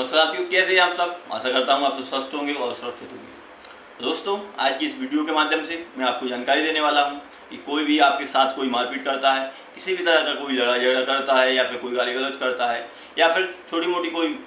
नमस्कार साथियों, कैसे हैं आप सब। आशा करता हूँ आप सब स्वस्थ होंगे और सुरक्षित होंगे। दोस्तों, आज की इस वीडियो के माध्यम से मैं आपको जानकारी देने वाला हूँ कि कोई भी आपके साथ कोई मारपीट करता है, किसी भी तरह का कोई लड़ाई झगड़ा करता है या फिर कोई गाली गलौज करता है या फिर छोटी मोटी कोई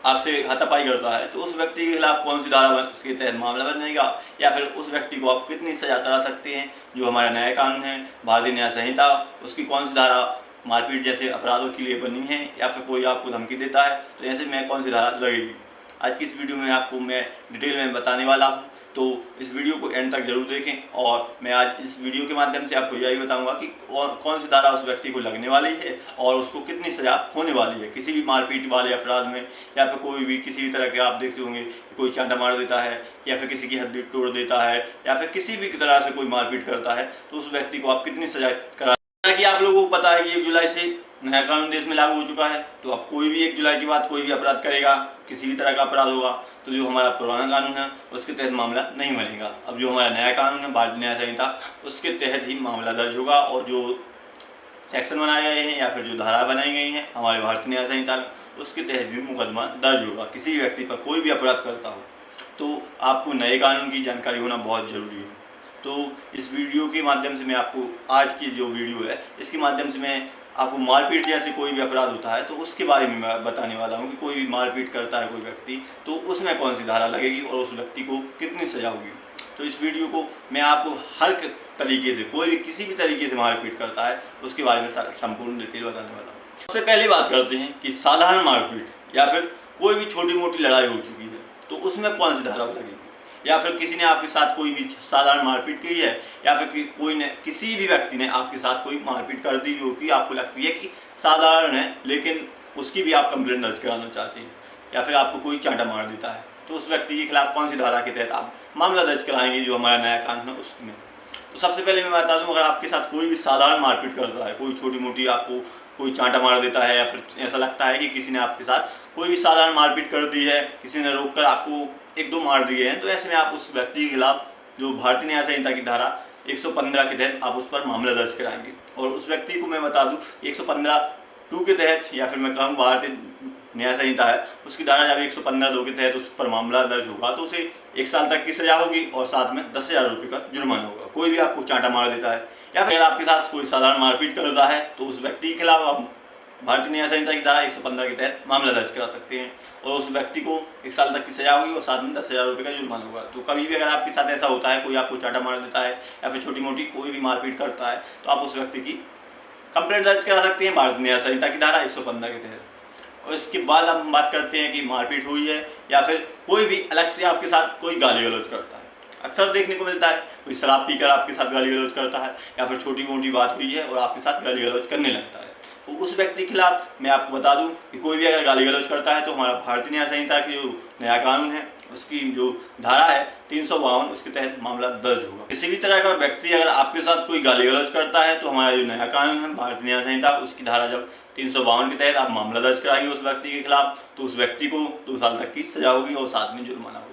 आपसे हाथापाई करता है, तो उस व्यक्ति के खिलाफ कौन सी धारा के तहत मामला बनेगा या फिर उस व्यक्ति को आप कितनी सजा करा सकते हैं। जो हमारा नया कानून है भारतीय न्याय संहिता, उसकी कौन सी धारा मारपीट जैसे अपराधों के लिए बनी है या फिर कोई आपको धमकी देता है तो ऐसे में कौन सी धारा लगेगी। आज की इस वीडियो में आपको मैं डिटेल में बताने वाला हूँ, तो इस वीडियो को एंड तक जरूर देखें। और मैं आज इस वीडियो के माध्यम से आपको यही बताऊंगा कि कौन सी धारा उस व्यक्ति को लगने वाली है और उसको कितनी सजा होने वाली है किसी भी मारपीट वाले अपराध में, या फिर कोई भी किसी भी तरह के आप देखते होंगे कोई चांटा मार देता है या फिर किसी की हड्डी तोड़ देता है या फिर किसी भी तरह से कोई मारपीट करता है, तो उस व्यक्ति को आप कितनी सजा करा। कि आप लोगों को पता है कि 1 जुलाई से नया कानून देश में लागू हो चुका है, तो अब कोई भी 1 जुलाई के बाद कोई भी अपराध करेगा, किसी भी तरह का अपराध होगा, तो जो हमारा पुराना कानून है उसके तहत मामला नहीं बनेगा। अब जो हमारा नया कानून है भारतीय न्याय संहिता, उसके तहत ही मामला दर्ज होगा और जो सेक्शन बनाए गए हैं या फिर जो धारा बनाई गई हैं हमारे भारतीय न्याय संहिता में, उसके तहत भी मुकदमा दर्ज होगा। किसी भी व्यक्ति पर कोई भी अपराध करता हो तो आपको नए कानून की जानकारी होना बहुत ज़रूरी है। तो इस वीडियो के माध्यम से मैं आपको, आज की जो वीडियो है इसके माध्यम से मैं आपको मारपीट जैसे कोई भी अपराध होता है तो उसके बारे में मैं बताने वाला हूँ कि कोई भी मारपीट करता है कोई व्यक्ति तो उसमें कौन सी धारा लगेगी और उस व्यक्ति को कितनी सजा होगी। तो इस वीडियो को मैं आपको हर तरीके से, कोई भी किसी भी तरीके से मारपीट करता है उसके बारे में संपूर्ण डिटेल बताने वाला हूँ। सबसे पहले बात करते हैं कि साधारण मारपीट या फिर कोई भी छोटी मोटी लड़ाई हो चुकी है तो उसमें कौन सी धारा लगेगी, या फिर किसी ने आपके साथ कोई भी साधारण मारपीट की है या फिर कोई ने, किसी भी व्यक्ति ने आपके साथ कोई मारपीट कर दी जो कि आपको लगती है कि साधारण है लेकिन उसकी भी आप कंप्लेंट दर्ज कराना चाहते हैं, या फिर आपको कोई चांटा मार देता है, तो उस व्यक्ति के खिलाफ कौन सी धारा के तहत आप मामला दर्ज कराएंगे जो हमारा नया कानून है उसमें। तो सबसे पहले मैं बता दूं, अगर आपके साथ कोई भी साधारण मारपीट करता है, कोई छोटी मोटी आपको कोई चांटा मार देता है या फिर ऐसा लगता है कि किसी ने आपके साथ कोई भी साधारण मारपीट कर दी है, किसी ने रोककर आपको 1-2 मार दिए हैं, तो ऐसे में आप उस व्यक्ति के खिलाफ जो भारतीय न्याय संहिता की धारा 115 के तहत आप उस पर मामला दर्ज कराएंगे। और उस व्यक्ति को मैं बता दूं 115(2) के तहत, या फिर मैं कहूँ भारतीय न्याय संहिता है उसकी धारा जब 115(2) के तहत उस पर मामला दर्ज होगा तो उसे 1 साल तक की सजा होगी और साथ में 10,000 रुपये का जुर्माना होगा। कोई भी आपको चांटा मार देता है या फिर आपके साथ कोई साधारण मारपीट करता है तो उस व्यक्ति के खिलाफ आप भारतीय न्याय संहिता की धारा 115 के तहत मामला दर्ज करा सकते हैं और उस व्यक्ति को 1 साल तक की सजा होगी और साथ में 10,000 रुपये का जुर्माना होगा। तो कभी भी अगर आपके साथ ऐसा होता है, कोई आपको चांटा मार देता है या फिर छोटी मोटी कोई भी मारपीट करता है, तो आप उस व्यक्ति की कंप्लेंट दर्ज करा सकते हैं भारतीय न्याय संहिता की धारा 115 के तहत। और इसके बाद हम बात करते हैं कि मारपीट हुई है या फिर कोई भी अलग से आपके साथ कोई गाली गलौज करता है। अक्सर देखने को मिलता है कोई शराब पीकर आपके साथ गाली गलौज करता है या फिर छोटी मोटी बात हुई है और आपके साथ गाली गलौज करने लगता है, तो उस व्यक्ति के खिलाफ मैं आपको बता दूं कि कोई भी अगर गाली गलौज करता है तो हमारा भारतीय न्याय संहिता की जो नया कानून है उसकी जो धारा है 352 उसके तहत मामला दर्ज होगा। किसी भी तरह का व्यक्ति अगर आपके साथ कोई गाली गलौज करता है तो हमारा जो नया कानून है भारतीय न्याय संहिता उसकी धारा जब 352 के तहत आप मामला दर्ज कराएंगे उस व्यक्ति के खिलाफ, तो उस व्यक्ति को 2 साल तक की सजा होगी और साथ में जुर्माना होगा।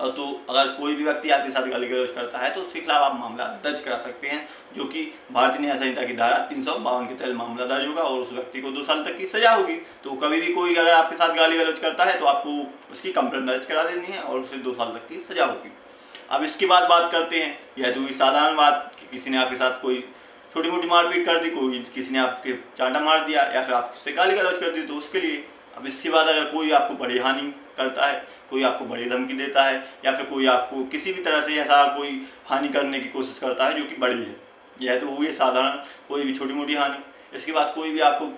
तो अगर कोई भी व्यक्ति आपके साथ गाली गलौज करता है तो उसके खिलाफ आप मामला दर्ज करा सकते हैं, जो कि भारतीय न्याय संहिता की धारा 352 के तहत मामला दर्ज होगा और उस व्यक्ति को 2 साल तक की सजा होगी। तो कभी भी कोई अगर आपके साथ गाली गलौज करता है तो आपको उसकी कंप्लेंट दर्ज करा देनी है और उसे 2 साल तक की सजा होगी। अब इसके बाद बात करते हैं, यह तो हुई साधारण बात कि किसी ने आपके साथ कोई छोटी मोटी मारपीट कर दी, कोई किसी ने आपके चांटा मार दिया या फिर आपसे गाली गलौज कर दी, तो उसके लिए। अब इसके बाद अगर कोई आपको बड़ी हानि करता है, कोई आपको बड़ी धमकी देता है या फिर कोई आपको किसी भी तरह से ऐसा कोई हानि करने की कोशिश करता है जो कि बड़ी है, यह तो हुई साधारण कोई भी छोटी मोटी हानि। इसके बाद कोई भी आपको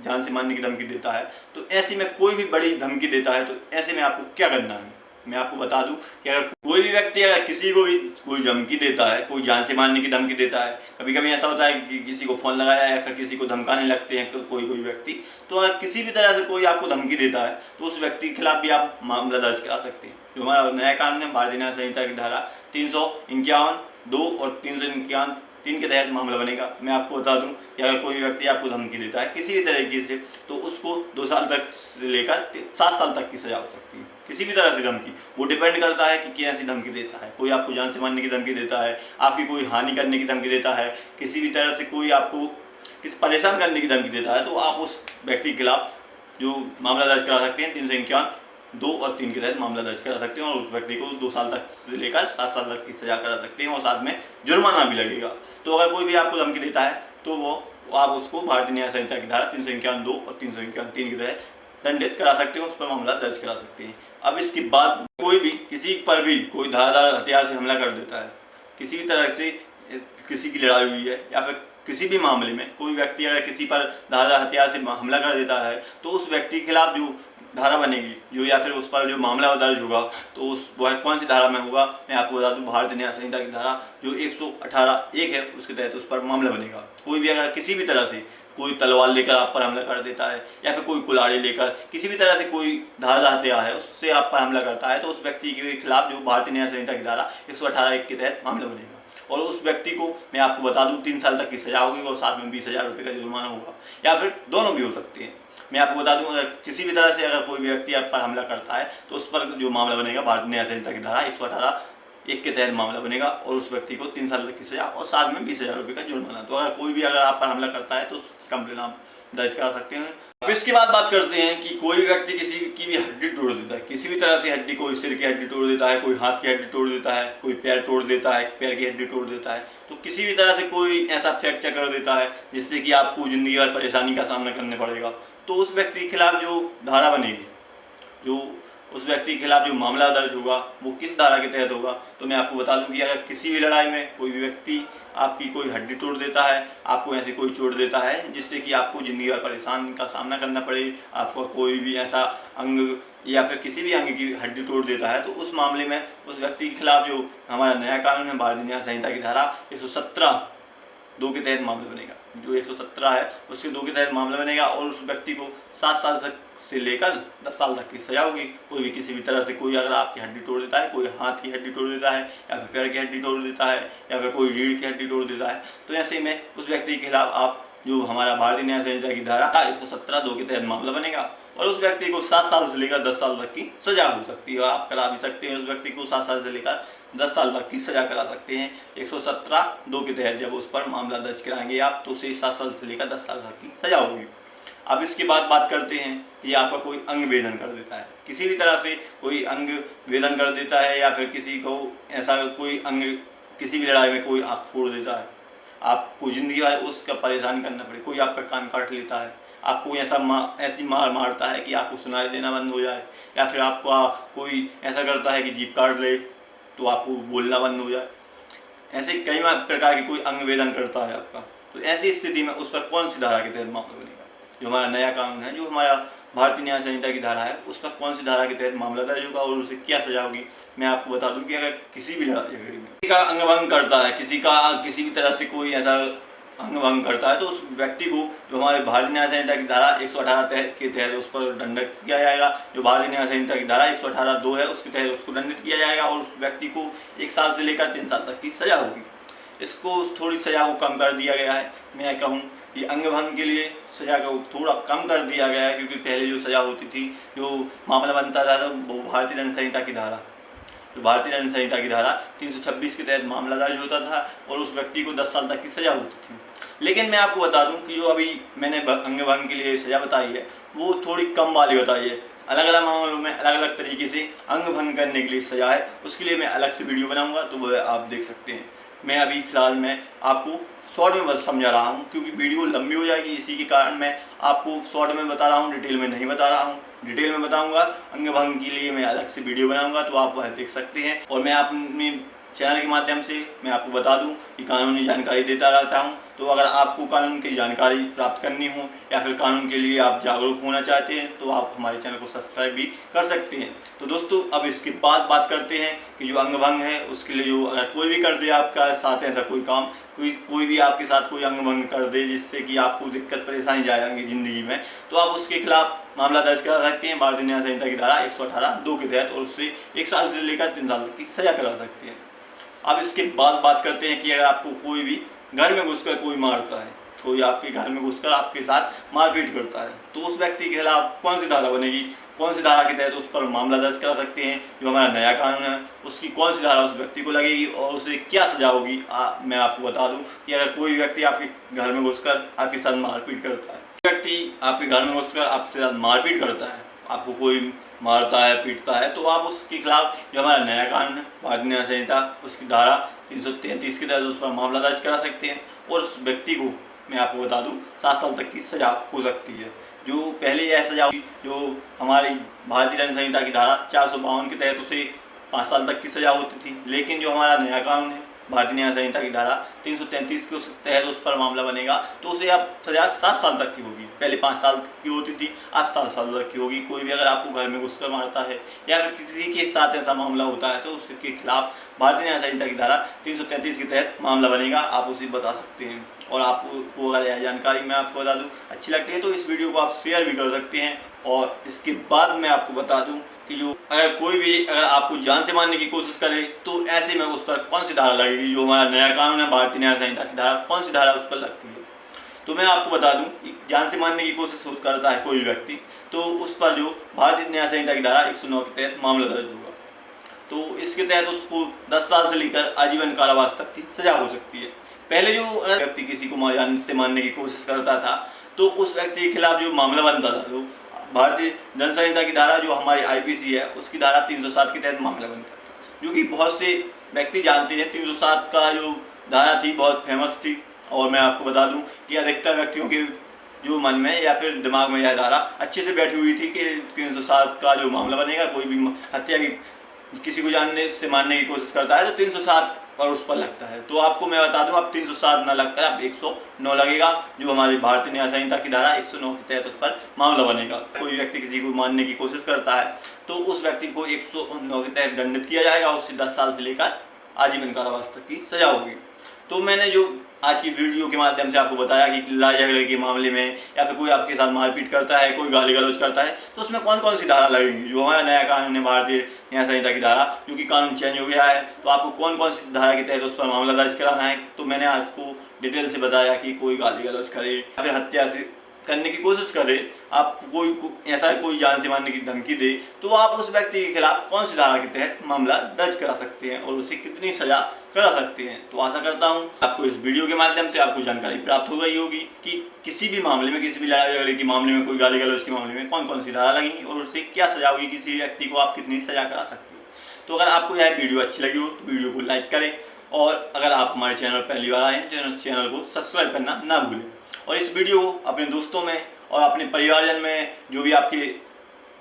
जान से मारने की धमकी देता है, तो ऐसे में कोई भी बड़ी धमकी देता है तो ऐसे में आपको क्या करना है। मैं आपको बता दूं कि अगर कोई भी व्यक्ति अगर किसी को भी कोई धमकी देता है, कोई जान से मारने की धमकी देता है, कभी कभी ऐसा होता है कि किसी को फ़ोन लगाया या फिर किसी को धमकाने लगते हैं तो कोई व्यक्ति, तो अगर किसी भी तरह से कोई आपको धमकी देता है तो उस व्यक्ति के खिलाफ भी आप मामला दर्ज करा सकते हैं। जो हमारा नया कानून है भारतीय न्याय संहिता की धारा 351(2) और 351(3) के तहत मामला बनेगा। मैं आपको बता दूं कि अगर कोई व्यक्ति आपको धमकी देता है किसी भी तरीके से तो उसको 2 साल तक से लेकर 7 साल तक की सजा हो सकती है। किसी भी तरह से धमकी, वो डिपेंड करता है कि कैसी धमकी देता है। कोई आपको जान से मारने की धमकी देता है, आपकी कोई हानि करने की धमकी देता है, किसी भी तरह से कोई आपको परेशान करने की धमकी देता है, तो आप उस व्यक्ति के खिलाफ जो मामला दर्ज करा सकते हैं 351 2 और 3 के तहत मामला दर्ज करा सकते हैं और उस व्यक्ति को 2 साल तक से लेकर 7 साल तक की सजा करा सकते हैं और साथ में जुर्माना भी लगेगा। तो अगर कोई भी आपको धमकी देता है तो वो आप उसको भारतीय न्याय संहिता की धारा 351(2) और 351(3) के तहत दंडित करा सकते हैं, उस पर मामला दर्ज करा सकते हैं। अब इसके बाद कोई भी किसी पर भी कोई धारदार हथियार से हमला कर देता है, किसी भी तरह से किसी की लड़ाई हुई है या फिर किसी भी मामले में कोई व्यक्ति अगर किसी पर धारदार हथियार से हमला कर देता है तो उस व्यक्ति के खिलाफ जो धारा बनेगी जो या फिर उस पर जो मामला दर्ज होगा तो उस वह कौन सी धारा में होगा मैं आपको बता दूं, भारतीय न्याय संहिता की धारा जो 118(1) है उसके तहत उस पर मामला बनेगा। कोई भी अगर किसी भी तरह से कोई तलवार लेकर आप पर हमला कर देता है या फिर कोई कुल्हाड़ी लेकर किसी भी तरह से कोई धारदार हथियार है उससे आप पर हमला करता है तो उस व्यक्ति के खिलाफ जो भारतीय न्याय संहिता की धारा 118(1) के तहत मामला बनेगा और उस व्यक्ति को मैं आपको बता दूं 3 साल तक की सजा होगी और साथ में 20,000 रुपये का जुर्माना होगा या फिर दोनों भी हो सकते हैं। मैं आपको बता दूं अगर किसी भी तरह से अगर कोई व्यक्ति आप पर हमला करता है तो उस पर जो मामला बनेगा भारतीय न्याय संहिता की धारा 118(1) के तहत मामला बनेगा और उस व्यक्ति को 3 साल तक की सजा और साथ में 20,000 रुपये का जुर्माना। तो अगर कोई भी अगर आप पर हमला करता है तो कंप्लेन आप दर्ज करा सकते हैं। अब इसके बाद बात करते हैं कि कोई व्यक्ति किसी की भी हड्डी तोड़ देता है, किसी भी तरह से हड्डी, कोई सिर की हड्डी तोड़ देता है, कोई हाथ की हड्डी तोड़ देता है, कोई पैर तोड़ देता है, पैर की हड्डी तोड़ देता है, तो किसी भी तरह से कोई ऐसा फ्रैक्चर कर देता है जिससे कि आपको जिंदगी भर परेशानी का सामना करना पड़ेगा तो उस व्यक्ति के खिलाफ जो धारा बनेगी, जो उस व्यक्ति के खिलाफ जो मामला दर्ज होगा वो किस धारा के तहत होगा तो मैं आपको बता दूं कि अगर किसी भी लड़ाई में कोई भी व्यक्ति आपकी कोई हड्डी तोड़ देता है, आपको ऐसी कोई चोट देता है जिससे कि आपको जिंदगी भर परेशानी का सामना करना पड़े, आपका कोई भी ऐसा अंग या फिर किसी भी अंग की हड्डी तोड़ देता है तो उस मामले में उस व्यक्ति के खिलाफ जो हमारा नया कानून है भारतीय न्याय संहिता की धारा 117(2) के तहत मामला बनेगा। जो 117 है उसके 2 के तहत मामला बनेगा और उस व्यक्ति को 7 साल से लेकर 10 साल तक की सजा होगी। कोई भी किसी भी तरह से कोई अगर आपकी हड्डी तोड़ देता है, कोई हाथ की हड्डी तोड़ देता है या फिर पैर की हड्डी तोड़ देता है या फिर कोई रीढ़ की हड्डी तोड़ देता है तो ऐसे में उस व्यक्ति के खिलाफ आप जो हमारा भारतीय न्याय संहिता की धारा 117(2) के तहत मामला बनेगा और उस व्यक्ति को 7 साल से लेकर 10 साल तक की सजा हो सकती है। आप करा भी सकते हैं उस व्यक्ति को 7 साल से लेकर 10 साल तक की सजा करा सकते हैं 117(2) के तहत जब उस पर मामला दर्ज कराएंगे आप तो उसे 7 साल से लेकर 10 साल तक की सजा होगी। अब इसके बाद बात करते हैं कि आपका कोई अंग वेदन कर देता है, किसी भी तरह से कोई अंग वेदन कर देता है या फिर किसी को ऐसा कोई अंग किसी भी लड़ाई में कोई आँख फोड़ देता है, आपको जिंदगी भर उसका परेशान करना पड़े, कोई आपका कान काट लेता है, आपको ऐसी मार मारता है कि आपको सुनाई देना बंद हो जाए या फिर आपको कोई ऐसा करता है कि जीभ काट ले तो आपको बोलना बंद हो जाए, ऐसे कई प्रकार की कोई अंग वेदन करता है आपका, तो ऐसी स्थिति में उस पर कौन सी धारा के तहत मामला बनेगा। जो हमारा नया कानून है, जो हमारा भारतीय न्याय संहिता की धारा है, उस पर कौन सी धारा के तहत मामला दर्ज होगा और उसे क्या सजा होगी मैं आपको बता दूं कि अगर किसी भी लड़ाई झगड़े में किसी का अंग भंग करता है, किसी भी तरह से कोई ऐसा अंग भंग करता है तो उस व्यक्ति को जो हमारे भारतीय न्याय संहिता की धारा 118 के तहत उस पर दंडित किया जाएगा। जो भारतीय न्याय संहिता की धारा 118(2) है उसके तहत उसको दंडित किया जाएगा और उस व्यक्ति को 1 साल से लेकर 3 साल तक की सजा होगी। इसको थोड़ी सजा को कम कर दिया गया है, मैं कहूँ कि अंग भंग के लिए सजा को थोड़ा कम कर दिया गया है क्योंकि पहले जो सजा होती थी, जो मामला बनता था वो भारतीय दंड संहिता की धारा, तो भारतीय दंड संहिता की धारा 326 के तहत मामला दर्ज होता था और उस व्यक्ति को 10 साल तक की सजा होती थी। लेकिन मैं आपको बता दूं कि जो अभी मैंने अंग भंग के लिए सजा बताई है वो थोड़ी कम वाली बताई है। अलग अलग मामलों में अलग अलग तरीके से अंग भंग करने के लिए सजा है, उसके लिए मैं अलग से वीडियो बनाऊंगा तो वह आप देख सकते हैं। मैं अभी फ़िलहाल मैं आपको शॉर्ट में बस समझा रहा हूँ क्योंकि वीडियो लंबी हो जाएगी, इसी के कारण मैं आपको शॉर्ट में बता रहा हूँ, डिटेल में नहीं बता रहा हूँ। डिटेल में बताऊँगा अंग भंग के लिए मैं अलग से वीडियो बनाऊँगा तो आप वह देख सकते हैं। और मैं अपने चैनल के माध्यम से मैं आपको बता दूं कि कानूनी जानकारी देता रहता हूं, तो अगर आपको कानून की जानकारी प्राप्त करनी हो या फिर कानून के लिए आप जागरूक होना चाहते हैं तो आप हमारे चैनल को सब्सक्राइब भी कर सकते हैं। तो दोस्तों अब इसके बाद बात करते हैं कि जो अंग भंग है उसके लिए जो अगर कोई भी कर दे आपका साथ ऐसा कोई काम, कोई भी आपके साथ कोई अंग भंग कर दे जिससे कि आपको दिक्कत परेशानी जाएंगे ज़िंदगी में, तो आप उसके खिलाफ मामला दर्ज करा सकते हैं भारतीय न्याय संहिता की धारा 118(2) के तहत और उससे 1 साल से लेकर 3 साल तक की सजा करा सकते हैं। अब इसके बाद बात करते हैं कि अगर आपको कोई भी घर में घुसकर कोई मारता है, कोई आपके घर में घुसकर आपके साथ मारपीट करता है, तो उस व्यक्ति के खिलाफ कौन सी धारा बनेगी, कौन सी धारा के तहत उस पर मामला दर्ज करा सकते हैं। जो हमारा नया कानून है उसकी कौन सी धारा उस व्यक्ति को लगेगी और उसे क्या सजा होगी मैं आपको बता दूं कि अगर कोई व्यक्ति आपके घर में घुसकर आपके साथ मारपीट करता है, व्यक्ति आपके घर में घुसकर आपके साथ मारपीट करता है आपको कोई मारता है, पीटता है, तो आप उसके खिलाफ जो हमारा नया कानून है भारतीय न्याय संहिता उसकी धारा 333 के तहत उस पर मामला दर्ज करा सकते हैं और उस व्यक्ति को मैं आपको बता दूं 7 साल तक की सज़ा हो सकती है। जो पहले यह सज़ा हुई जो हमारी भारतीय दंड संहिता की धारा 452 के तहत उसे 5 साल तक की सज़ा होती थी, लेकिन जो हमारा नया कानून है भारतीय न्याय संहिता की धारा 333 के तहत उस पर मामला बनेगा तो उसे अब सज़ा 7 साल तक की होगी। पहले 5 साल की होती थी, अब 7 साल तक की होगी। कोई भी अगर आपको घर में घुसकर मारता है या फिर किसी के साथ ऐसा मामला होता है तो उसके खिलाफ भारतीय न्याय संहिता की धारा 333 के तहत मामला बनेगा, आप उसे बता सकते हैं। और आपको अगर यह जानकारी मैं आपको बता दूँ अच्छी लगती है तो इस वीडियो को आप शेयर भी कर सकते हैं। और इसके बाद मैं आपको बता दूँ कि जो अगर आपको जान से मारने की कोशिश करे तो ऐसे में उस पर कौन सी धारा लगेगी, जो हमारा नया कानून है भारतीय न्याय संहिता की धारा कौन सी धारा उस पर लगती है। तो मैं आपको बता दूं कि जान से मारने की कोशिश करता है कोई व्यक्ति तो उस पर जो भारतीय न्याय संहिता की धारा 109 के तहत मामला दर्ज होगा। तो इसके तहत उसको 10 साल से लेकर आजीवन कारावास तक की सजा हो सकती है। पहले जो व्यक्ति किसी को जान से मारने की कोशिश करता था तो उस व्यक्ति के खिलाफ जो मामला बनता था तो भारतीय दंड संहिता की धारा जो हमारी आईपीसी है उसकी धारा 307 के तहत मामला बनता था, जो कि बहुत से व्यक्ति जानते हैं। 307 का जो धारा थी बहुत फेमस थी और मैं आपको बता दूं कि अधिकतर व्यक्तियों के जो मन में या फिर दिमाग में यह धारा अच्छे से बैठी हुई थी कि 307 का जो मामला बनेगा, कोई भी हत्या की किसी को जानने से मारने की कोशिश करता है तो 307 पर उस पर लगता है। तो आपको मैं बता दूं अब 307 ना लगकर अब 109 लगेगा, जो हमारी भारतीय न्याय संहिता की धारा 109 के तहत उस पर मामला बनेगा। कोई व्यक्ति किसी को मारने की कोशिश करता है तो उस व्यक्ति को 109 के तहत दंडित किया जाएगा, उससे 10 साल से लेकर आजीवन कारावास तक की सजा होगी। तो मैंने जो आज की वीडियो के माध्यम से आपको बताया कि लड़ाई झगड़े के मामले में या फिर कोई आपके साथ मारपीट करता है, कोई गाली गलौज करता है तो उसमें कौन कौन सी धारा लगेगी। जो हमारा नया कानून है भारतीय न्याय संहिता की धारा, क्योंकि कानून चेंज हो गया है तो आपको कौन कौन सी धारा के तहत उस पर मामला दर्ज कराना है। तो मैंने आपको डिटेल से बताया कि कोई गाली गलौज करे या फिर हत्या से करने की कोशिश करे, आप कोई जान से मारने की धमकी दे तो आप उस व्यक्ति के खिलाफ कौन सी धारा के तहत मामला दर्ज करा सकते हैं और उसे कितनी सजा करा सकते हैं। तो आशा करता हूं आपको इस वीडियो के माध्यम से आपको जानकारी प्राप्त हो गई होगी कि किसी भी मामले में, किसी भी लड़ाई झगड़े के मामले में, कोई गाली गलौज के मामले में कौन कौन सी धारा लगेंगी और उससे क्या सजा होगी, किसी व्यक्ति को आप कितनी सजा करा सकते हैं। तो अगर आपको यह वीडियो अच्छी लगी हो तो वीडियो को लाइक करें और अगर आप हमारे चैनल पहली बार आए हैं तो चैनल को सब्सक्राइब करना ना भूलें और इस वीडियो को अपने दोस्तों में और अपने परिवारजन में जो भी आपके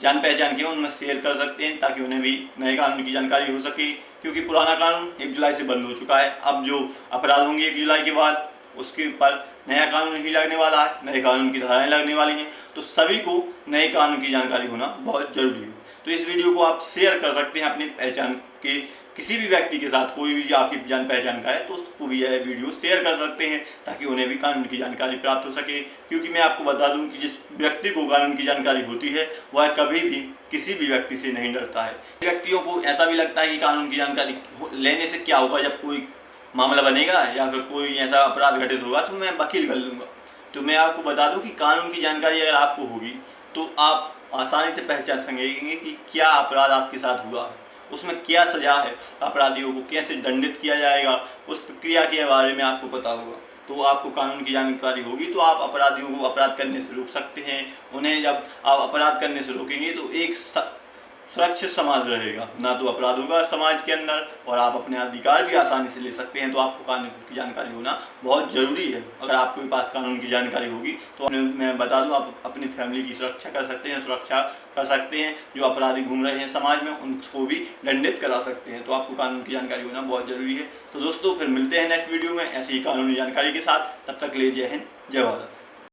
जान पहचान के उनमें शेयर कर सकते हैं ताकि उन्हें भी नए कानून की जानकारी हो सके। क्योंकि पुराना कानून 1 जुलाई से बंद हो चुका है, अब जो अपराध होंगे 1 जुलाई के बाद उसके पर नया कानून ही लगने वाला है, नए कानून की धाराएं लगने वाली हैं। तो सभी को नए कानून की जानकारी होना बहुत जरूरी है। तो इस वीडियो को आप शेयर कर सकते हैं अपनी पहचान के किसी भी व्यक्ति के साथ, कोई भी आपकी जान पहचान का है तो उसको भी यह वीडियो शेयर कर सकते हैं ताकि उन्हें भी कानून की जानकारी प्राप्त हो सके। क्योंकि मैं आपको बता दूं कि जिस व्यक्ति को कानून की जानकारी होती है वह कभी भी किसी भी व्यक्ति से नहीं डरता है। व्यक्तियों को ऐसा भी लगता है कि कानून की जानकारी लेने से क्या होगा, जब कोई मामला बनेगा या फिर कोई ऐसा अपराध घटित होगा तो मैं वकील कर लूँगा। तो मैं आपको बता दूँ कि कानून की जानकारी अगर आपको होगी तो आप आसानी से पहचान सकेंगे कि क्या अपराध आपके साथ हुआ है, उसमें क्या सजा है, अपराधियों को कैसे दंडित किया जाएगा, उस प्रक्रिया के बारे में आपको पता होगा। तो आपको कानून की जानकारी होगी तो आप अपराधियों को अपराध करने से रोक सकते हैं। उन्हें जब आप अपराध करने से रोकेंगे तो एक सुरक्षित समाज रहेगा, ना तो अपराध होगा समाज के अंदर और आप अपने अधिकार भी आसानी से ले सकते हैं। तो आपको कानून की जानकारी होना बहुत ज़रूरी है। अगर आपके पास कानून की जानकारी होगी तो मैं बता दूं आप अपनी फैमिली की सुरक्षा कर सकते हैं, सुरक्षा कर सकते हैं। जो अपराधी घूम रहे हैं समाज में उनको भी दंडित करा सकते हैं। तो आपको कानून की जानकारी होना बहुत ज़रूरी है। तो दोस्तों फिर मिलते हैं नेक्स्ट वीडियो में ऐसी ही कानूनी जानकारी के साथ। तब तक ले जय हिंद, जय भारत।